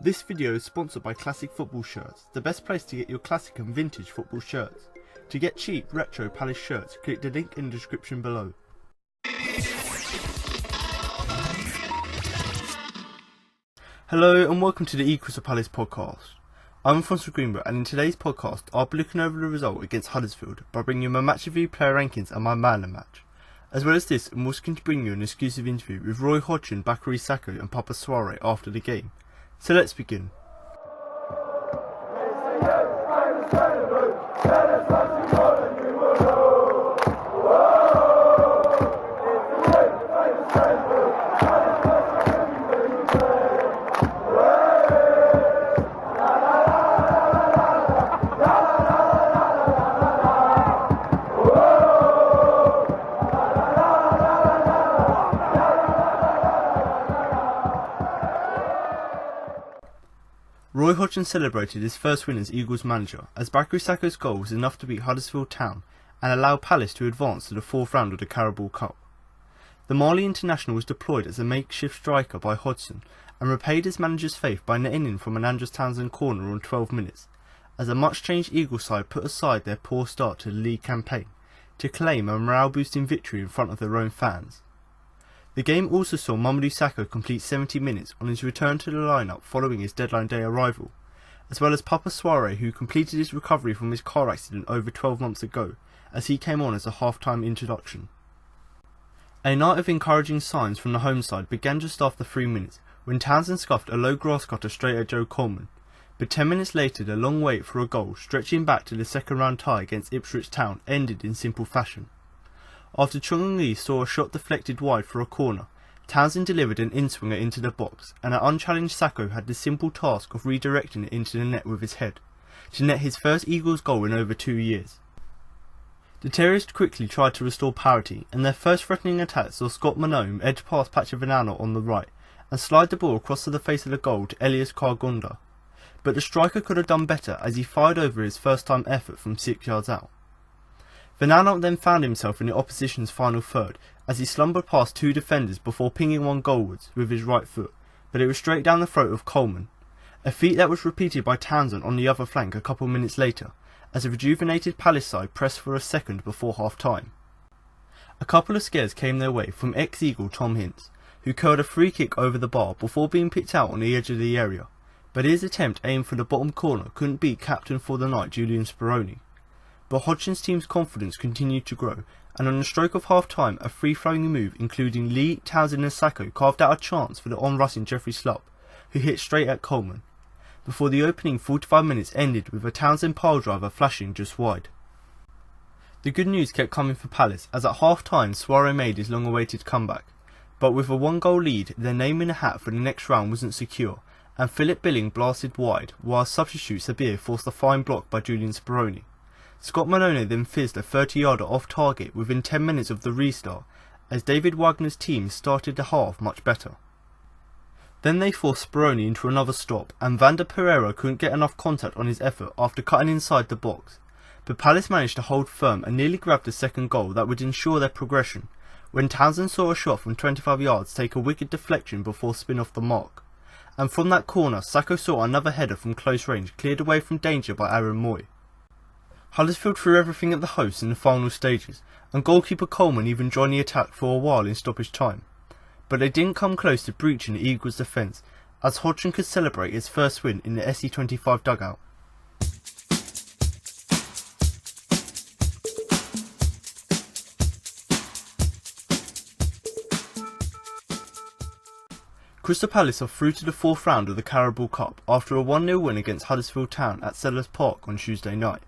This video is sponsored by Classic Football Shirts, the best place to get your classic and vintage football shirts. To get cheap retro Palace shirts, click the link in the description below. Hello and welcome to the Equals to Palace podcast. I'm Alfonso Greenbrook, and in today's podcast I'll be looking over the result against Huddersfield by bringing you my match review, player rankings and my man of the match. As well as this, I'm also going to bring you an exclusive interview with Roy Hodgson, Bakary Sako and Papa Soiree after the game. So let's begin. Roy Hodgson celebrated his first win as Eagles manager, as Bakary Sako's goal was enough to beat Huddersfield Town and allow Palace to advance to the fourth round of the Carabao Cup. The Mali international was deployed as a makeshift striker by Hodgson and repaid his manager's faith by netting in from an Andros Townsend corner on 12 minutes, as a much-changed Eagles side put aside their poor start to the league campaign to claim a morale-boosting victory in front of their own fans. The game also saw Mamadou Sakho complete 70 minutes on his return to the lineup following his deadline day arrival, as well as Papa Soiree, who completed his recovery from his car accident over 12 months ago, as he came on as a half-time introduction. A night of encouraging signs from the home side began just after 3 minutes, when Townsend scuffed a low grass cutter straight at Joe Coleman, but 10 minutes later the long wait for a goal stretching back to the second round tie against Ipswich Town ended in simple fashion. After Chung Lee saw a shot deflected wide for a corner, Townsend delivered an in-swinger into the box, and an unchallenged Sakho had the simple task of redirecting it into the net with his head, to net his first Eagles goal in over 2 years. The terrorists quickly tried to restore parity, and their first threatening attack saw Scott Manome edge past Pacha Vanana on the right, and slide the ball across to the face of the goal to Elias Kargonda. But the striker could have done better, as he fired over his first time effort from 6 yards out. Vanana then found himself in the opposition's final third as he slumbered past two defenders before pinging one goalwards with his right foot, but it was straight down the throat of Coleman, a feat that was repeated by Townsend on the other flank a couple minutes later, as a rejuvenated Palace side pressed for a second before half-time. A couple of scares came their way from ex-Eagle Tom Hintz, who curled a free kick over the bar before being picked out on the edge of the area, but his attempt aimed for the bottom corner couldn't beat captain for the night Julian Speroni. But Hodgson's team's confidence continued to grow, and on the stroke of half-time a free-flowing move including Lee, Townsend and Sakho carved out a chance for the on-rushing Jeffrey Slupp, who hit straight at Coleman, before the opening 45 minutes ended with a Townsend piledriver flashing just wide. The good news kept coming for Palace, as at half-time Soiree made his long-awaited comeback, but with a one-goal lead their name in the hat for the next round wasn't secure, and Philip Billing blasted wide, while substitute Sabir forced a fine block by Julian Speroni. Scott Manone then fizzed a 30-yarder off target within 10 minutes of the restart, as David Wagner's team started the half much better. Then they forced Speroni into another stop, and Vander Pereira couldn't get enough contact on his effort after cutting inside the box, but Palace managed to hold firm and nearly grabbed a second goal that would ensure their progression, when Townsend saw a shot from 25 yards take a wicked deflection before spin off the mark, and from that corner Sakho saw another header from close range cleared away from danger by Aaron Moy. Huddersfield threw everything at the hosts in the final stages, and goalkeeper Coleman even joined the attack for a while in stoppage time. But they didn't come close to breaching the Eagles' defence, as Hodgson could celebrate his first win in the SE25 dugout. Crystal Palace are through to the fourth round of the Carabao Cup after a 1-0 win against Huddersfield Town at Selhurst Park on Tuesday night.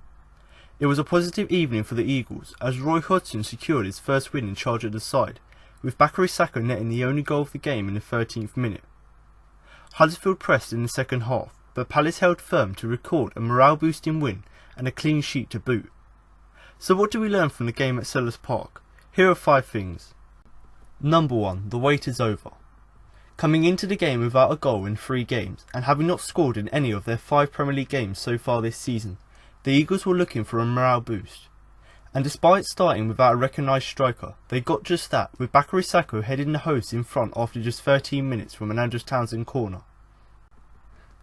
It was a positive evening for the Eagles, as Roy Hodgson secured his first win in charge of the side, with Bakary Sako netting the only goal of the game in the 13th minute. Huddersfield pressed in the second half, but Palace held firm to record a morale-boosting win and a clean sheet to boot. So what do we learn from the game at Selhurst Park? Here are 5 things. Number 1. The wait is over. Coming into the game without a goal in 3 games, and having not scored in any of their 5 Premier League games so far this season, the Eagles were looking for a morale boost. And despite starting without a recognised striker, they got just that, with Bakary Sako heading the hosts in front after just 13 minutes from an Andros Townsend corner.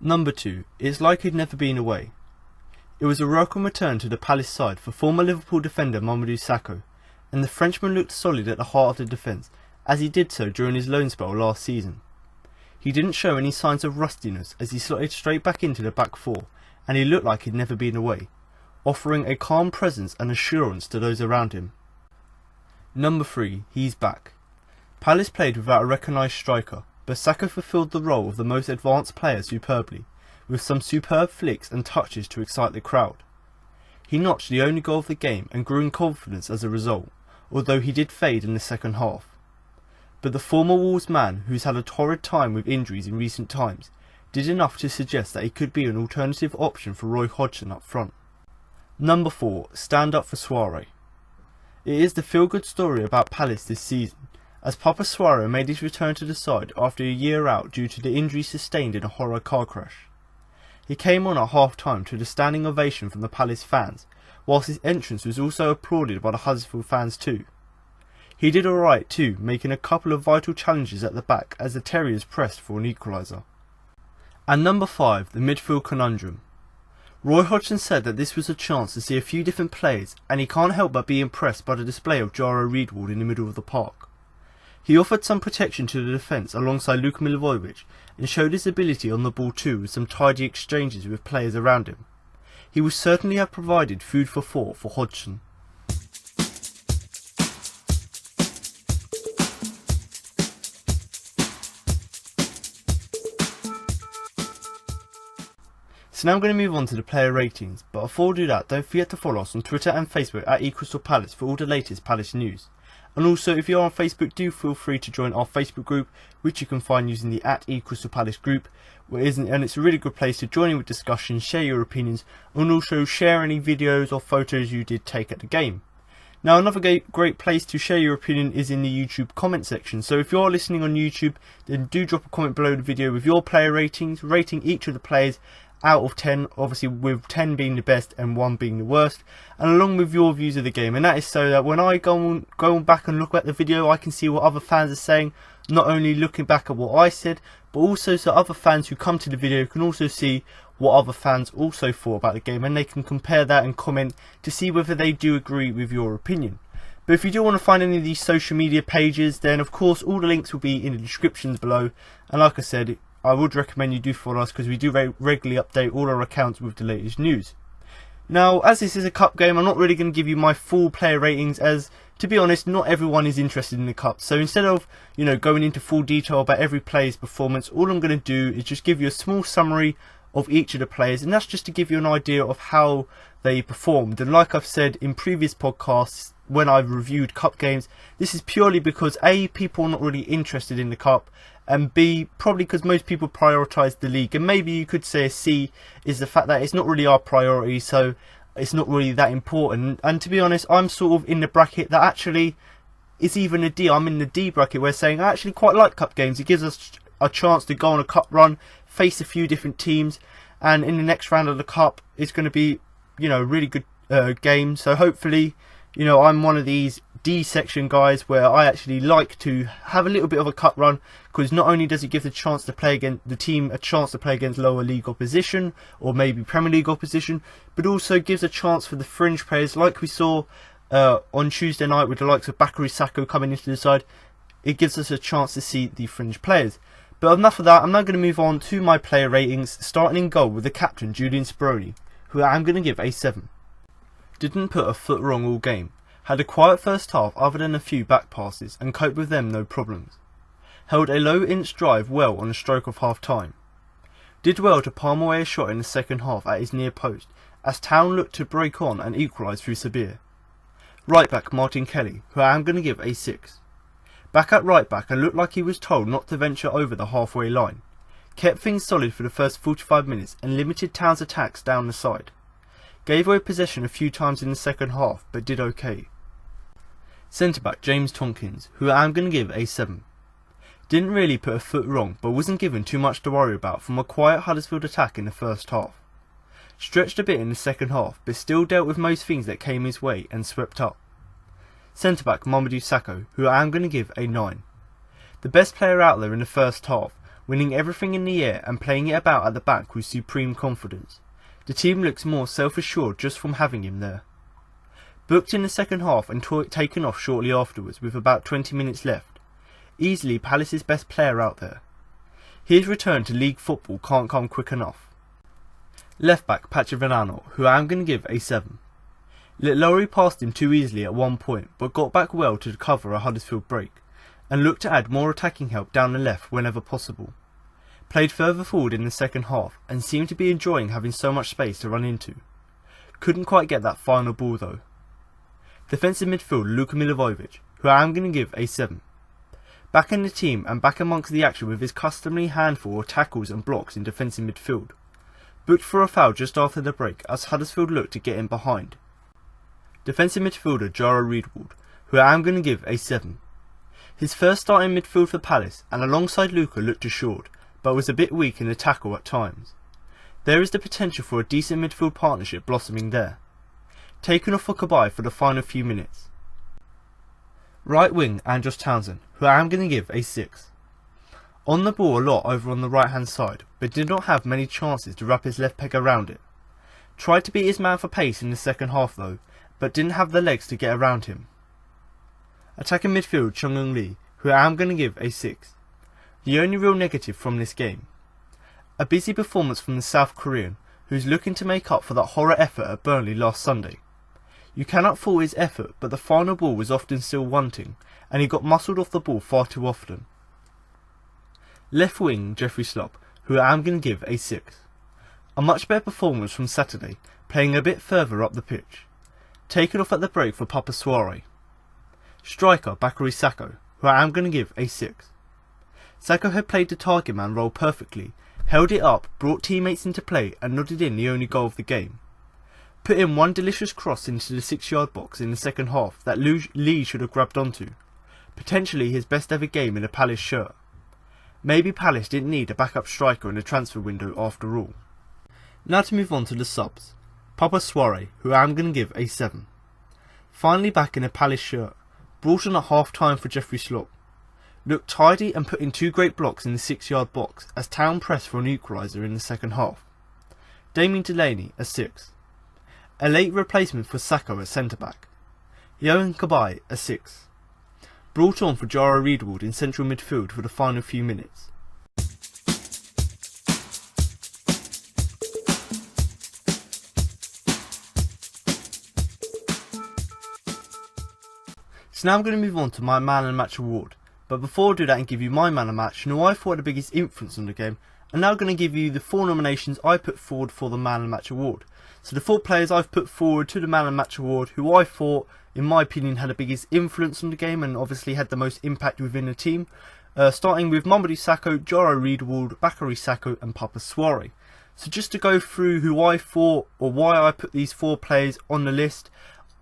Number 2. It's like he'd never been away. It was a welcome return to the Palace side for former Liverpool defender Mamadou Sakho, and the Frenchman looked solid at the heart of the defence, as he did so during his loan spell last season. He didn't show any signs of rustiness as he slotted straight back into the back four, and he looked like he'd never been away, offering a calm presence and assurance to those around him. Number 3. He's back. Palace played without a recognised striker, but Sakho fulfilled the role of the most advanced player superbly, with some superb flicks and touches to excite the crowd. He notched the only goal of the game and grew in confidence as a result, although he did fade in the second half. But the former Wolves man, who's had a torrid time with injuries in recent times, did enough to suggest that he could be an alternative option for Roy Hodgson up front. Number 4. Stand up for Suarez. It is the feel-good story about Palace this season, as Papa Suarez made his return to the side after a year out due to the injury sustained in a horror car crash. He came on at half-time to the standing ovation from the Palace fans, whilst his entrance was also applauded by the Huddersfield fans too. He did alright too, making a couple of vital challenges at the back as the Terriers pressed for an equaliser. And number 5, the midfield conundrum. Roy Hodgson said that this was a chance to see a few different players, and he can't help but be impressed by the display of Riedewald in the middle of the park. He offered some protection to the defence alongside Luka and Riedewald, and showed his ability on the ball too with some tidy exchanges with players around him. He will certainly have provided food for thought for Hodgson. So now I'm going to move on to the player ratings, but before we do that, don't forget to follow us on Twitter and Facebook at @eCrystalPalace for all the latest Palace news. And also, if you're on Facebook, do feel free to join our Facebook group, which you can find using the @eCrystalPalace group, and it's a really good place to join in with discussions, share your opinions, and also share any videos or photos you did take at the game. Now, another great place to share your opinion is in the YouTube comment section. So if you're listening on YouTube, then do drop a comment below the video with your player ratings, rating each of the players out of 10, obviously with 10 being the best and 1 being the worst, and along with your views of the game. And that is so that when I go on back and look at the video, I can see what other fans are saying, not only looking back at what I said, but also so other fans who come to the video can also see what other fans also thought about the game, and they can compare that and comment to see whether they do agree with your opinion. But if you do want to find any of these social media pages, then of course all the links will be in the descriptions below, and like I said, I would recommend you do follow us because we do regularly update all our accounts with the latest news. Now, as this is a cup game, I'm not really going to give you my full player ratings, as to be honest, not everyone is interested in the cup. So instead of, going into full detail about every player's performance, all I'm going to do is just give you a small summary of each of the players, and that's just to give you an idea of how they performed. And like I've said in previous podcasts when I've reviewed cup games, this is purely because A, people are not really interested in the cup, and B, probably because most people prioritise the league. And maybe you could say a C is the fact that it's not really our priority, so it's not really that important. And to be honest, I'm sort of in the bracket that actually is even a D. I'm in the D bracket where saying I actually quite like cup games. It gives us a chance to go on a cup run, face a few different teams, and in the next round of the cup it's going to be a really good game. So hopefully I'm one of these D section guys where I actually like to have a little bit of a cup run, because not only does it give the chance to play against the team a chance to play against lower league opposition or maybe Premier League opposition, but also gives a chance for the fringe players, like we saw on Tuesday night with the likes of Bakary Sako coming into the side. It gives us a chance to see the fringe players. But enough of that, I'm now going to move on to my player ratings, starting in goal with the captain Julian Speroni, who I'm going to give a 7. Didn't put a foot wrong all game. Had a quiet first half other than a few back passes, and coped with them no problems. Held a low inch drive well on the stroke of half time. Did well to palm away a shot in the second half at his near post, as Town looked to break on and equalise through Sabir. Right back Martin Kelly, who I am going to give a 6. Back at right back and looked like he was told not to venture over the halfway line. Kept things solid for the first 45 minutes and limited Town's attacks down the side. Gave away possession a few times in the second half, but did okay. Centre back James Tompkins, who I am going to give a 7. Didn't really put a foot wrong, but wasn't given too much to worry about from a quiet Huddersfield attack in the first half. Stretched a bit in the second half, but still dealt with most things that came his way and swept up. Centre back Mamadou Sakho, who I am going to give a 9. The best player out there in the first half, winning everything in the air and playing it about at the back with supreme confidence. The team looks more self-assured just from having him there. Booked in the second half and taken off shortly afterwards with about 20 minutes left. Easily Palace's best player out there. His return to league football can't come quick enough. Left back Pachavillano, who I am going to give a 7. Lowry passed him too easily at one point, but got back well to cover a Huddersfield break, and looked to add more attacking help down the left whenever possible. Played further forward in the second half, and seemed to be enjoying having so much space to run into. Couldn't quite get that final ball though. Defensive midfield Luka who I am going to give a 7. Back in the team and back amongst the action with his customary handful of tackles and blocks in defensive midfield. Booked for a foul just after the break as Huddersfield looked to get in behind. Defensive midfielder Bakary Sako, who I am going to give a 7. His first start in midfield for Palace and alongside Luka looked assured, but was a bit weak in the tackle at times. There is the potential for a decent midfield partnership blossoming there. Taken off for Kabay for the final few minutes. Right wing Andros Townsend, who I am going to give a 6. On the ball a lot over on the right hand side, but did not have many chances to wrap his left peg around it. Tried to beat his man for pace in the second half though, but didn't have the legs to get around him. Attacking midfield Chung Lee, who I am going to give a 6. The only real negative from this game. A busy performance from the South Korean, who's looking to make up for that horror effort at Burnley last Sunday. You cannot fault his effort, but the final ball was often still wanting, and he got muscled off the ball far too often. Left wing Jeffrey Slop, who I am going to give a 6. A much better performance from Saturday, playing a bit further up the pitch. Taken off at the break for Papa Soiree. Striker Bakary Sako, who I am going to give a 6. Sakho had played the target man role perfectly, held it up, brought teammates into play and nodded in the only goal of the game. Put in one delicious cross into the 6-yard box in the second half that Lee should have grabbed onto. Potentially his best ever game in a Palace shirt. Maybe Palace didn't need a backup striker in the transfer window after all. Now to move on to the subs. Papa Soiree, who I am going to give a 7. Finally back in a Palace shirt, brought on at half time for Jeffrey Slop. Looked tidy and put in 2 great blocks in the 6-yard box as Town pressed for an equaliser in the second half. Damien Delaney a 6. A late replacement for Sakho at centre back. Yohan Kabay a 6. Brought on for Bakary Riedewald in central midfield for the final few minutes. So now I'm going to move on to my man of the match award. But before I do that and give you my man of the match and who I thought had the biggest influence on the game, I'm now going to give you the 4 nominations I put forward for the man of the match award. So the 4 players I've put forward to the man of the match award who I thought, in my opinion, had the biggest influence on the game and obviously had the most impact within the team. Starting with Mamadou Sakho, Bakary Riedewald, Bakary Sako and Papa Soiree. So just to go through who I thought or why I put these 4 players on the list.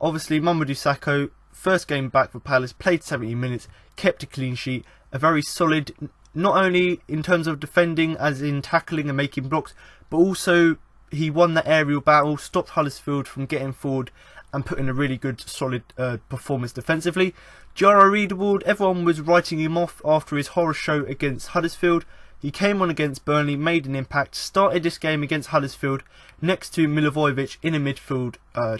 Obviously Mamadou Sakho, first game back for Palace, played 70 minutes, kept a clean sheet, a very solid, not only in terms of defending as in tackling and making blocks, but also he won the aerial battle, stopped Huddersfield from getting forward and put in a really good solid performance defensively. Bakary Riedewald, everyone was writing him off after his horror show against Huddersfield. He came on against Burnley, made an impact, started this game against Huddersfield next to Milivojevic in a midfield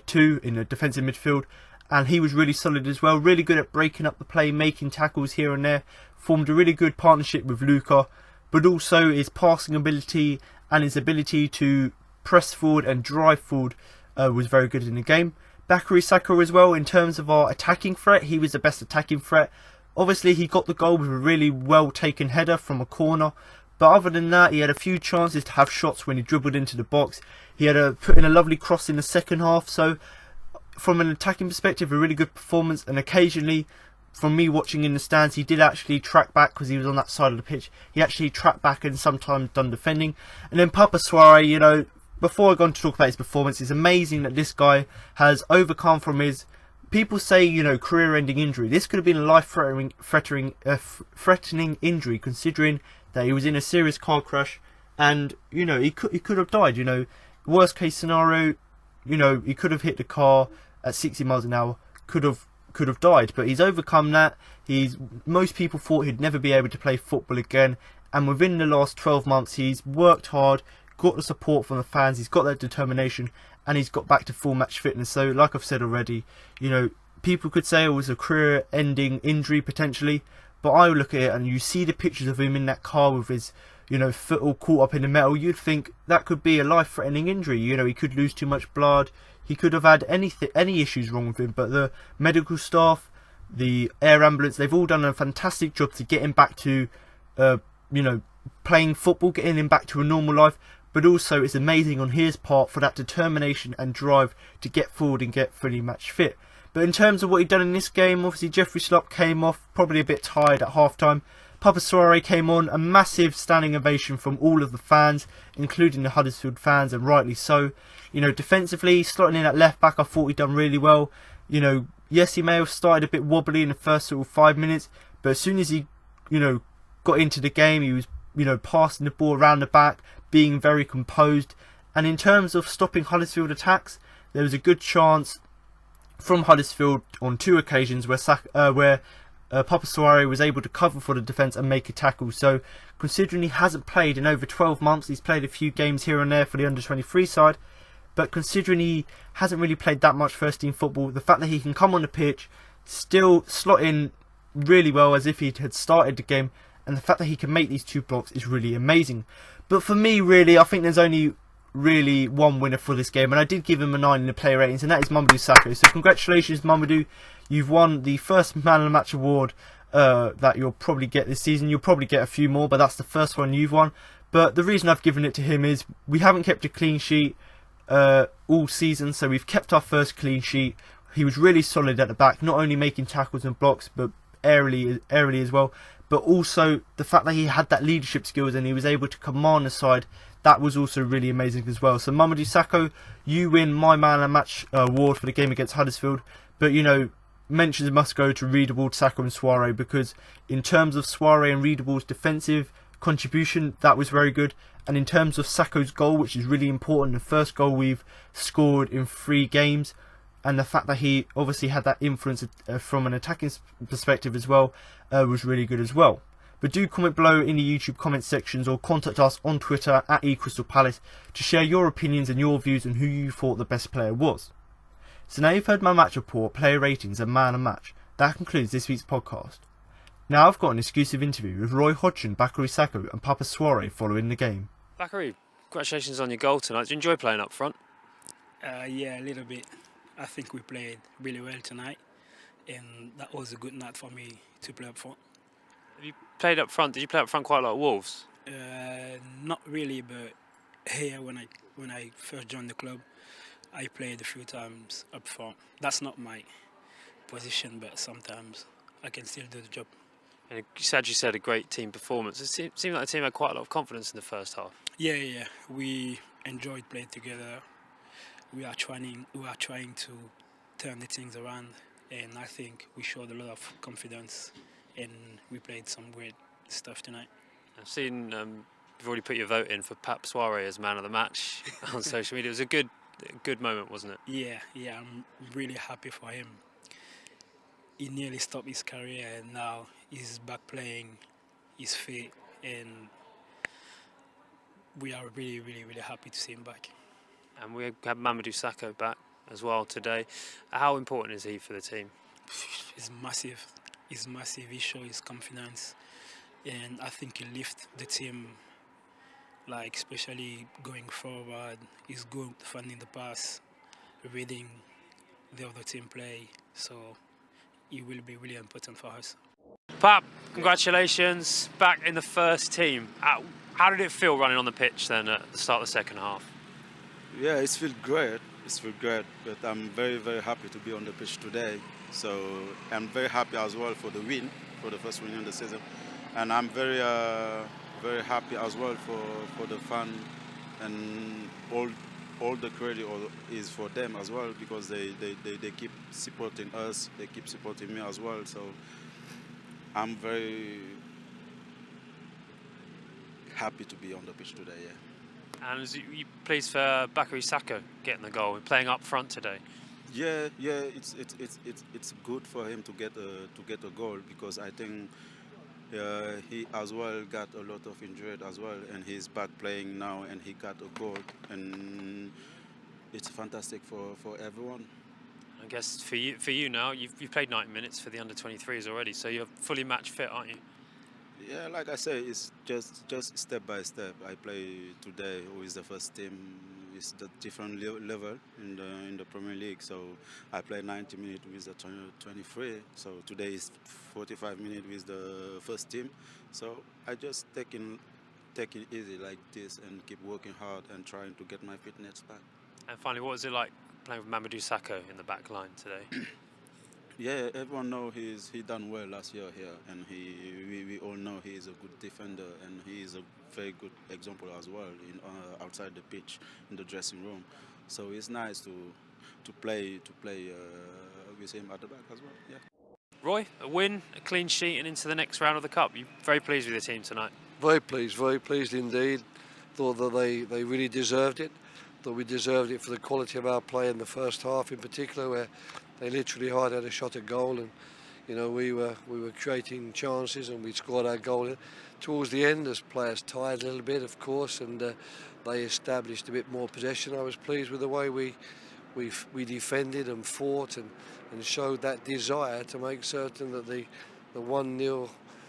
2, in a defensive midfield. And he was really solid as well, really good at breaking up the play, making tackles here and there, formed a really good partnership with Luka, but also his passing ability and his ability to press forward and drive forward was very good in the game. Bakary Sako as well, in terms of our attacking threat, he was the best attacking threat. Obviously he got the goal with a really well taken header from a corner, but other than that he had a few chances to have shots when he dribbled into the box. He had put in a lovely cross in the second half, so from an attacking perspective, a really good performance. And occasionally, from me watching in the stands, he did actually track back because he was on that side of the pitch. He actually tracked back and sometimes done defending. And then Papa Soiree, you know, before I go on to talk about his performance, it's amazing that this guy has overcome from his, people say, you know, career-ending injury. This could have been a life-threatening injury, considering that he was in a serious car crash, and you know he could have died. You know, worst case scenario, you know, he could have hit the car at 60 miles an hour, could have died, but he's overcome that. Most people thought he'd never be able to play football again, and within the last 12 months he's worked hard, got the support from the fans, he's got that determination, and he's got back to full match fitness. So like I've said already, you know, people could say it was a career-ending injury potentially, but I look at it and you see the pictures of him in that car with his, you know, foot all caught up in the metal. You'd think that could be a life-threatening injury. You know, he could lose too much blood, he could have had any issues wrong with him, but the medical staff, the air ambulance, they've all done a fantastic job to get him back to, you know, playing football, getting him back to a normal life. But also it's amazing on his part for that determination and drive to get forward and get fully match fit. But in terms of what he'd done in this game, obviously Jeffrey Slop came off probably a bit tired at half-time. Papa Souaré came on, a massive standing ovation from all of the fans, including the Huddersfield fans, and rightly so. You know, defensively, slotting in at left back, I thought he'd done really well. You know, yes, he may have started a bit wobbly in the first sort of 5 minutes, but as soon as he, you know, got into the game, he was, you know, passing the ball around the back, being very composed. And in terms of stopping Huddersfield attacks, there was a good chance from Huddersfield on 2 occasions where Papa Souaré was able to cover for the defence and make a tackle. So considering he hasn't played in over 12 months, he's played a few games here and there for the under-23 side, but considering he hasn't really played that much first team football, the fact that he can come on the pitch, still slot in really well as if he had started the game, and the fact that he can make these 2 blocks is really amazing. But for me, really, I think there's only really one winner for this game, and I did give him a 9 in the player ratings, and that is Mamadou Sakho. So congratulations, Mamadou. You've won the first Man of the Match award that you'll probably get this season. You'll probably get a few more, but that's the first one you've won. But the reason I've given it to him is we haven't kept a clean sheet all season, so we've kept our first clean sheet. He was really solid at the back, not only making tackles and blocks, but aerially as well. But also the fact that he had that leadership skills and he was able to command the side, that was also really amazing as well. So Mamadou Sakho, you win my Man of the Match award for the game against Huddersfield. But you know, mentions must go to Riedewald, Sakho and Souaré, because in terms of Souaré and Riedewald's defensive contribution, that was very good. And in terms of Sakho's goal, which is really important, the first goal we've scored in 3 games, and the fact that he obviously had that influence from an attacking perspective as well, was really good as well. But do comment below in the YouTube comment sections or contact us on Twitter at eCrystalPalace to share your opinions and your views on who you thought the best player was. So now you've heard my match report, player ratings and man of match. That concludes this week's podcast. Now I've got an exclusive interview with Roy Hodgson, Bakary Sako and Papa Souaré following the game. Bakary, congratulations on your goal tonight. Did you enjoy playing up front? Yeah, a little bit. I think we played really well tonight, and that was a good night for me to play up front. Have you played up front? Did you play up front quite a lot at Wolves? Not really, but here when I first joined the club, I played a few times up front. That's not my position, but sometimes I can still do the job. And you said a great team performance. It seemed like the team had quite a lot of confidence in the first half. Yeah. We enjoyed playing together. We are trying to turn the things around, and I think we showed a lot of confidence, and we played some great stuff tonight. I've seen you've already put your vote in for Papa Souaré as man of the match on social media. It was a good moment, wasn't it? Yeah, I'm really happy for him. He nearly stopped his career, and now he's back playing, he's fit, and we are really, really, really happy to see him back. And we have Mamadou Sakho back as well today. How important is he for the team? He's massive. He's massive. He shows his confidence, and I think he lifts the team. Like especially going forward, he's good finding the pass, reading the other team play. So he will be really important for us. Pap, congratulations, back in the first team. How did it feel running on the pitch then at the start of the second half? Yeah, it feels great. But I'm very, very happy to be on the pitch today. So I'm very happy as well for the win, for the first win in the season. And I'm very, very happy as well for the fan, and all the credit is for them as well, because they keep supporting us, they keep supporting me as well. So I'm very happy to be on the pitch today, yeah. And you pleased for Bakary Sako getting the goal, playing up front today? Yeah, it's good for him to get a goal, because I think He as well got a lot of injured as well, and he's back playing now, and he got a goal, and it's fantastic for everyone. I guess for you now, you've played 90 minutes for the under-23s already, so you're fully match fit, aren't you? Yeah, like I say, it's just step by step. I play today with the first team. It's the different level in the Premier League. So I play 90 minutes with the 23. So today is 45 minutes with the first team. So I just take it easy like this and keep working hard and trying to get my fitness back. And finally, what was it like playing with Mamadou Sakho in the back line today? Yeah, everyone know he done well last year here, and we all know he is a good defender, and he is a very good example as well in outside the pitch in the dressing room. So it's nice to play with him at the back as well. Yeah. Roy, a win, a clean sheet, and into the next round of the cup. You're very pleased with your team tonight. Very pleased indeed. Thought that they really deserved it. Thought we deserved it for the quality of our play in the first half, in particular, where they literally hardly had a shot at goal, and we were creating chances, and we scored our goal. Towards the end, as players tired a little bit, of course, and they established a bit more possession. I was pleased with the way we defended and fought and showed that desire to make certain that the 1-0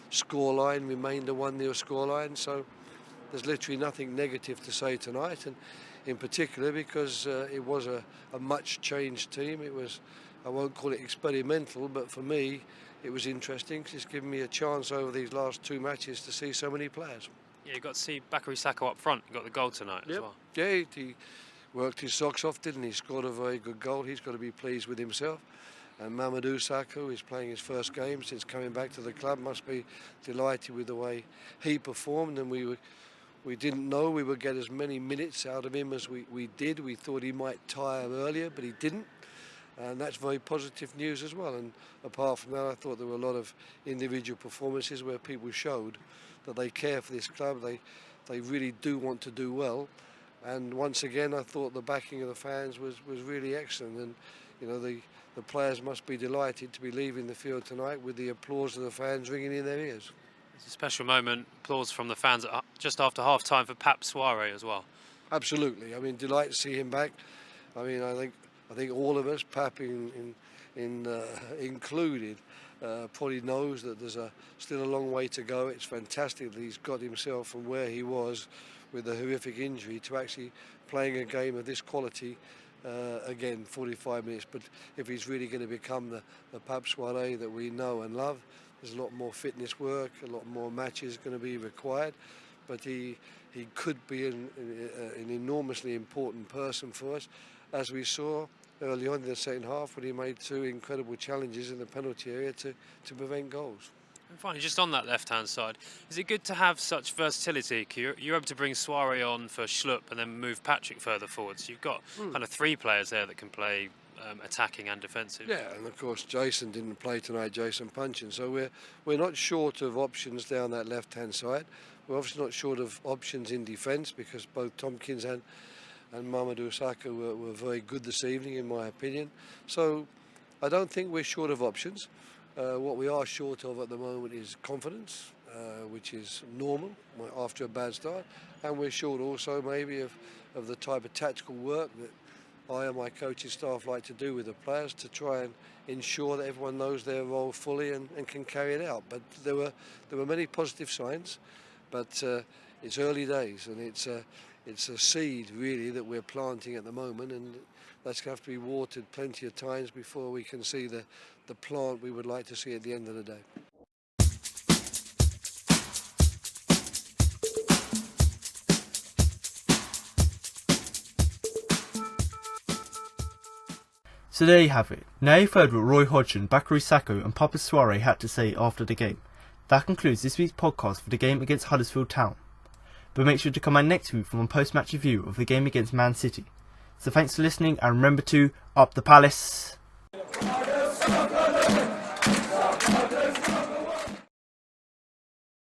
scoreline remained a 1-0 scoreline. So there's literally nothing negative to say tonight, and in particular because it was a much changed team. It was, I won't call it experimental, but for me it was interesting because it's given me a chance over these last 2 matches to see so many players. Yeah, you got to see Bakary Sako up front. You got the goal tonight as well. Yeah, he worked his socks off, didn't he? Scored a very good goal. He's got to be pleased with himself. And Mamadou Sakho is playing his first game since coming back to the club. Must be delighted with the way he performed, and we didn't know we would get as many minutes out of him as we did. We thought he might tire earlier, but he didn't. And that's very positive news as well. And apart from that, I thought there were a lot of individual performances where people showed that they care for this club. They really do want to do well. And once again, I thought the backing of the fans was really excellent. And the players must be delighted to be leaving the field tonight with the applause of the fans ringing in their ears. It's a special moment, applause from the fans just after half-time for Pap Soiree as well. Absolutely. I mean, delight to see him back. I mean, I think all of us, Pap included, probably knows that there's still a long way to go. It's fantastic that he's got himself from where he was with a horrific injury to actually playing a game of this quality. Again, 45 minutes, but if he's really going to become the Pap Soiree that we know and love, there's a lot more fitness work, a lot more matches going to be required, but he could be an enormously important person for us, as we saw early on in the second half when he made 2 incredible challenges in the penalty area to prevent goals. And finally, just on that left-hand side, is it good to have such versatility? You're able to bring Soiree on for Schlupp and then move Patrick further forward. So you've got kind of 3 players there that can play attacking and defensive. Yeah, and of course Jason didn't play tonight, Jason Punchin. So we're not short of options down that left-hand side. We're obviously not short of options in defence because both Tompkins and Mamadou Sakho were very good this evening, in my opinion. So I don't think we're short of options. What we are short of at the moment is confidence, which is normal after a bad start, and we're short also maybe of the type of tactical work that I and my coaching staff like to do with the players to try and ensure that everyone knows their role fully and can carry it out. But there were many positive signs, but it's early days, and it's a seed really that we're planting at the moment, and that's going to have to be watered plenty of times before we can see the plant we would like to see at the end of the day. So there you have it. Now you've heard what Roy Hodgson, Bakary Sako and Papa Soiree had to say after the game. That concludes this week's podcast for the game against Huddersfield Town. But make sure to come back next week for my post-match review of the game against Man City. So thanks for listening, and remember to up the Palace!